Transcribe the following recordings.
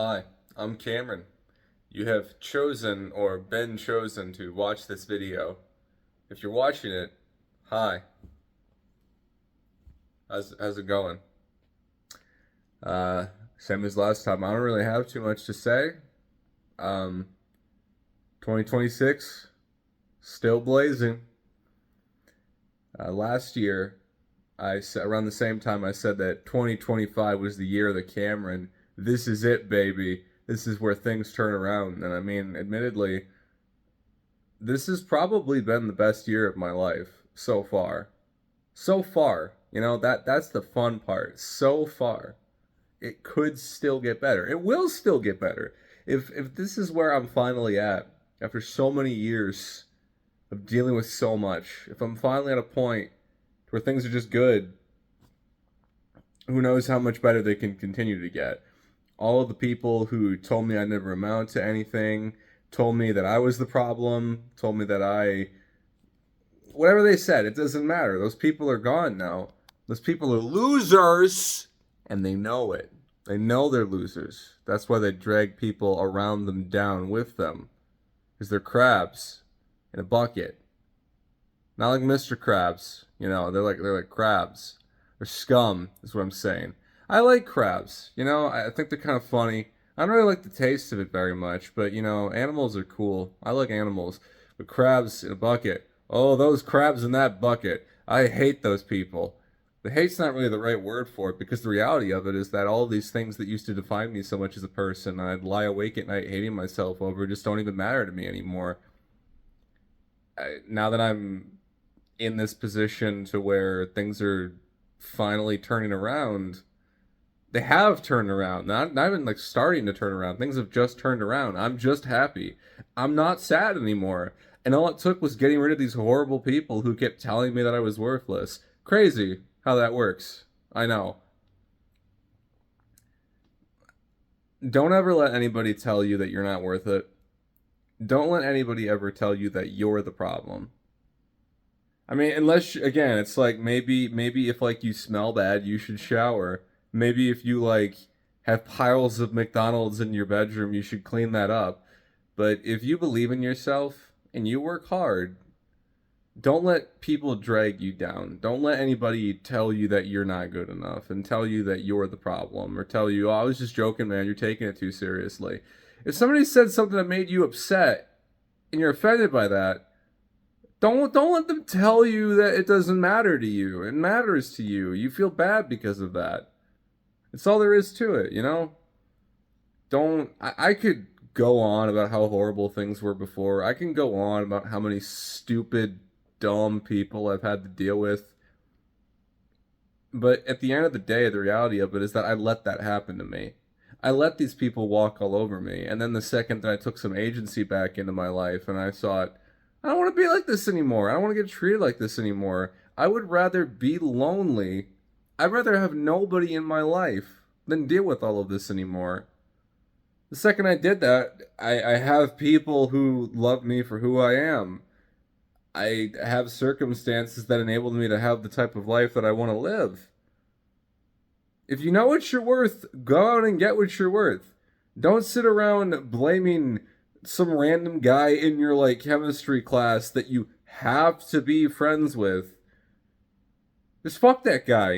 Hi, I'm Cameron. You have chosen or been chosen to watch this video. If you're watching it, hi. How's it going? Uh, Same as last time. I don't really have too much to say. Um, 2026, still blazing. Last year, I said around the same time I said that 2025 was the year of the Cameron. This is it, baby. This is where things turn around. And I mean, admittedly, this has probably been the best year of my life so far. So far, that's the fun part. So far, it could still get better. It will still get better. If this is where I'm finally at after so many years of dealing with so much, if I'm finally at a point where things are just good, who knows how much better they can continue to get. All of the people who told me I never amount to anything, told me that I was the problem, told me that whatever they said, it doesn't matter. Those people are gone now. Those people are losers, and they know it. They know they're losers. That's why they drag people around them down with them, because they're crabs in a bucket. Not like Mr. Krabs, they're like crabs. They're scum, is what I'm saying. I like crabs, I think they're kind of funny. I don't really like the taste of it very much, but animals are cool. I like animals. But crabs in a bucket. Oh, those crabs in that bucket. I hate those people. The hate's not really the right word for it because the reality of it is that all these things that used to define me so much as a person, I'd lie awake at night hating myself over, just don't even matter to me anymore. Now that I'm in this position to where things are finally turning around, they have turned around. Not even like starting to turn around. Things have just turned around. I'm just happy. I'm not sad anymore. And all it took was getting rid of these horrible people who kept telling me that I was worthless. Crazy how that works. I know. Don't ever let anybody tell you that you're not worth it. Don't let anybody ever tell you that you're the problem. I mean, unless again, it's like maybe if like you smell bad, you should shower. Maybe if you like have piles of McDonald's in your bedroom, you should clean that up. But if you believe in yourself and you work hard, don't let people drag you down. Don't let anybody tell you that you're not good enough and tell you that you're the problem or tell you, "Oh, I was just joking, man. You're taking it too seriously." If somebody said something that made you upset and you're offended by that, don't let them tell you that it doesn't matter to you. It matters to you. You feel bad because of that. It's all there is to it. Don't I could go on about how horrible things were before. I can go on about how many stupid, dumb people I've had to deal with. But at the end of the day, the reality of it is that I let that happen to me. I let these people walk all over me. And then the second that I took some agency back into my life and I thought, I don't want to be like this anymore. I don't want to get treated like this anymore. I would rather be lonely. I'd rather have nobody in my life than deal with all of this anymore. The second I did that, I have people who love me for who I am. I have circumstances that enabled me to have the type of life that I want to live. If you know what you're worth, go out and get what you're worth. Don't sit around blaming some random guy in your like chemistry class that you have to be friends with. Just fuck that guy.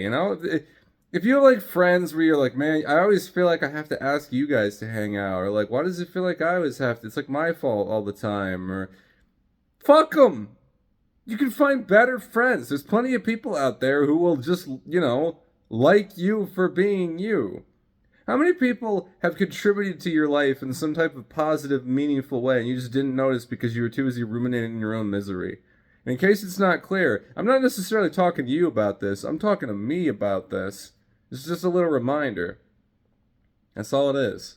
If you have like friends where you're like, man, I always feel like I have to ask you guys to hang out, or like, why does it feel like I always have to? It's like my fault all the time, or fuck them. You can find better friends. There's plenty of people out there who will just, like you for being you. How many people have contributed to your life in some type of positive, meaningful way and you just didn't notice because you were too busy ruminating in your own misery? And in case it's not clear, I'm not necessarily talking to you about this. I'm talking to me about this. This is just a little reminder. That's all it is.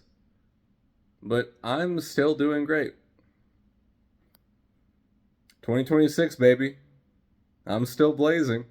But I'm still doing great. 2026, baby. I'm still blazing.